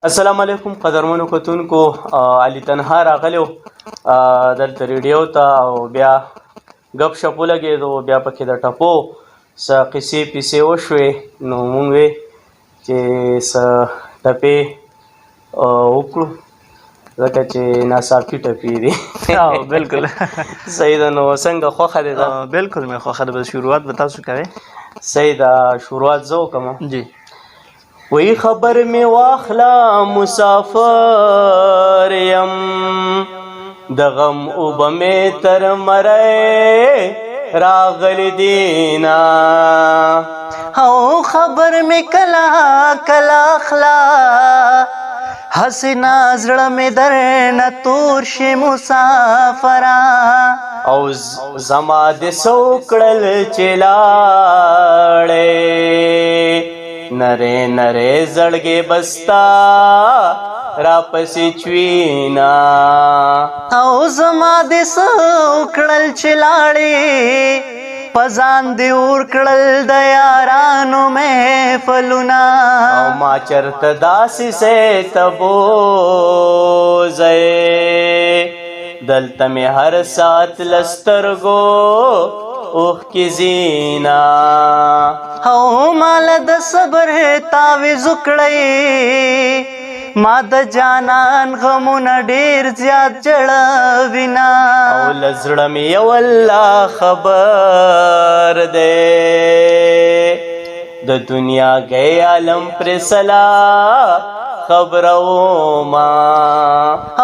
السلام علیکم قدرمنو کتونکو علي تنها راغلی دلته ریډیو ته او بیا ګپ شپ ولګېدو بیا پکې د ټپو څه قصې پیسې وشوې نو مونږ وې چې څه ټپې وکړو ځکه چې ناڅاپي ټپې دي بالکل صحیح ده نو څنګه خوښه دې ده بالکل مې خوښه ده بس شروعات به تاسو کوئ صحیح ده شروعات زه وکړم جی وی خبر می واخلا مسافر یم د غم اوب می تر مړی راغلی دینا او خبر می کلا کلا اخلا حسنا زړه می در نه تور شي مسافرا او زما د سوکړل چلاړې نره نره زړګې بستا را پسې چوینا او زما د سوکړل چلاړې پزان دی اور کړل د یارانو محفلونه او ما چرته داسې سه تبوځې دلته مې هر سات لسترګو اوخ کی زینا او مال د صبر تعویذ کړی ما د جانان غمونه ډیر زیات جړوینا او لزړه مې یو الله خبر دی د دنیا گئے عالم پر سلا خبرو ما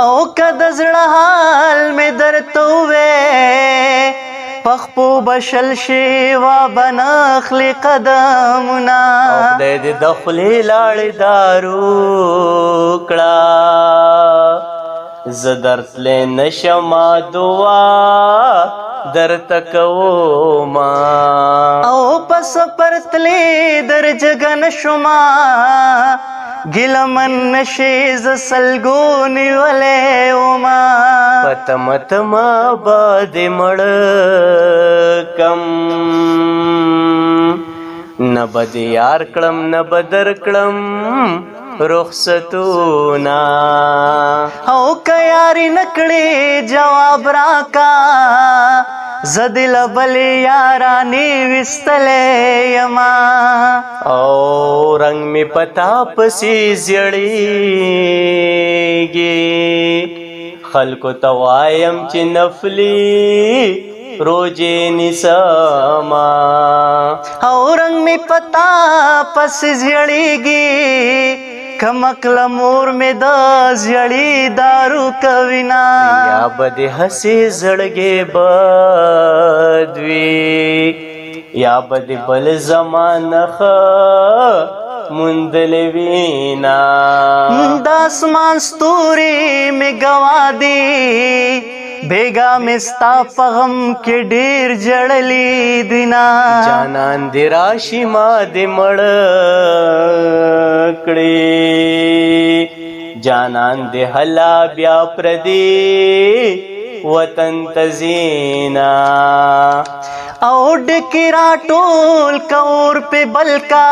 او کد زړه حال مې درته وې پخپو بشل شي وا بنخلی قدمنا او خدای دې د خولې لاړې دارو کړه زه درتلی نشمه دعا درته کومه او پس پرتلی در جګه نشما ګیلمن نشي ز سلګو نیولې وما پتمتما باد مړ کم نه بد یار کړم نه بدر کړم رخصتونا او کياري نکړي جواب راکا زدل بلی یارانی وستلې یما او رنگ می پتا پسی زیړیږي خلکو توایم چې نفلی روزه نسما او رنگ می پتا پس زیړیږي کمکل مور می د زیړی دارو کوینا یا بد هسي زړګي بدوي یا بد بل زمانه خ مندل وینا د اسمان ستوري می گوادي بیگا مستا پغم کې ډیر جړلی دینا جانان دی راشي ما دی مړ کړي جانان دی هلا بیا پردي وطن تزینا او ډکی را ټول کور په بلکا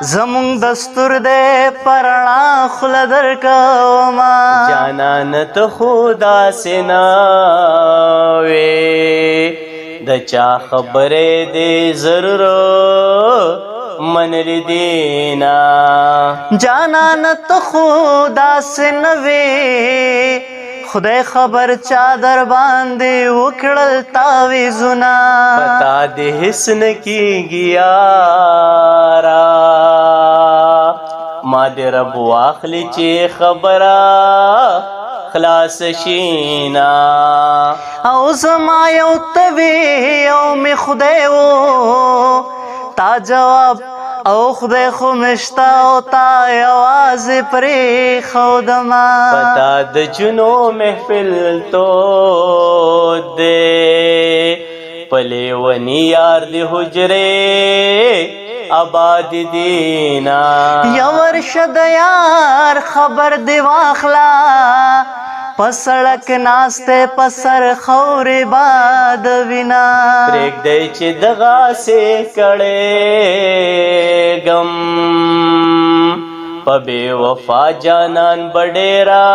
زمون دستور دے پرنا خلدر کوما جانان ته خدا سناوي د چا خبره دې ضرور منل دینا جانان ته خدا سنوي خدای خبر چا در باندې وکړل تعویذونه پتا دې حسن کیږي یارا ما دې رب واخلی چې خبره خلاص شینا او زما یو توی او می خدای وو تا جواب او خدای خو مشتا او تا आवाज پرې خودما پتا د جنو محفل تو دے پلی ونی یار دی حجره آباد دینا یور شد یار خبر دی واخلا پسړک ناسته پسر خور باد وینا پریک دی چې دغه سه کړه غم په بے وفا جانان بډیرا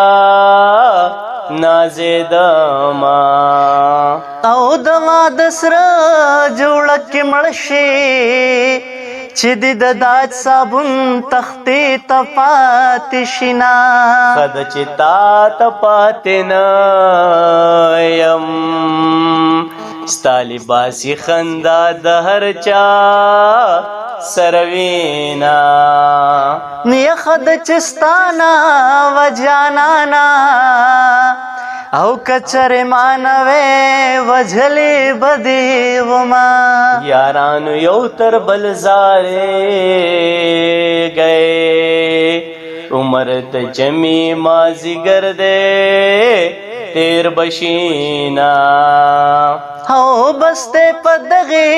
نازیدما او د واده سره جوړه کې مړ شي چې د داج صابون تختې ته پاتې شي نا خد چې تا ته پاتې نه یم ستا لباسي خندا د هر چا سروینا یخ د چستانا و جانانا او کچر مانوے وجھلی بدی وما یارانو یو تر بل زارے گئے عمر د جمی مازی گردے تیر بشینا او بستے پدغی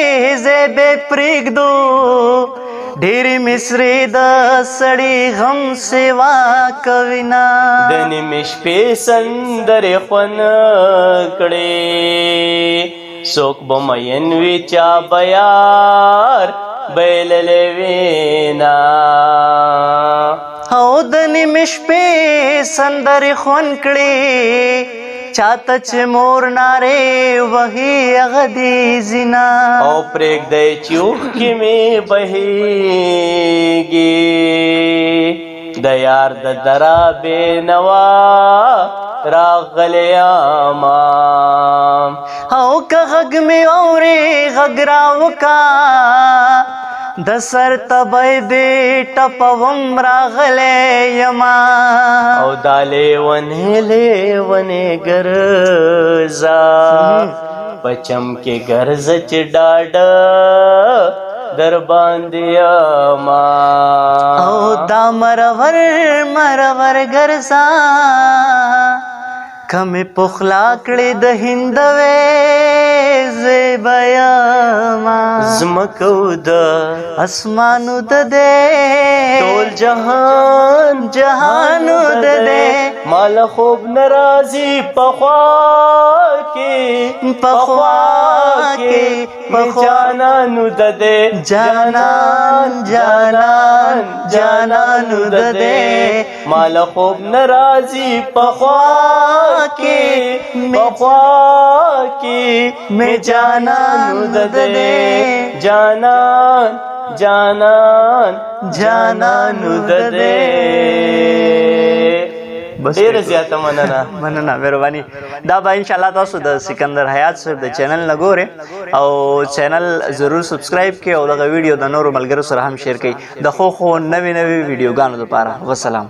زیبے پریگ دو ډېری مصری د سړی غم سیوا کوینا د نیمې شپې سندرې خون کړې څوک به مین وي چا به یار بایللی وینا او د نیمې شپې سندرې خون کړې چاته چې مور نارې وهي هغه دې زینا او پرېږدی چې اوښکې مې بهیږي د یار د درا بې نوا راغلی یاما او که غږ مې اورې غږ راوکا د سر تبی دې ټپوم راغلی یما او دا لیونې ګرځا پچم کې ګرځه چې ډاډه در باندې یما او دا مرور ګرځا کمې پخلا کړې د هندوې زیبایما زمکو د اسمانو د دې ټول جهانو د دې مال خوب ناراضي پخوا کې جانانو د دې جانانو د دې مال خوب ناراضي پخوا کې میں جانانو د دې جانانو د دې ډېر زیاته مننه مهرباني دا به ان شاء الله تاسو د سکندر حیات صاحب د چینل نه ګورئ او چینل ضرور سبسکرایب کړئ او دغه ویډیو د نورو ملګرو سره هم شیر کړئ د خو نوې ویډیوګانو لپاره. وسلام.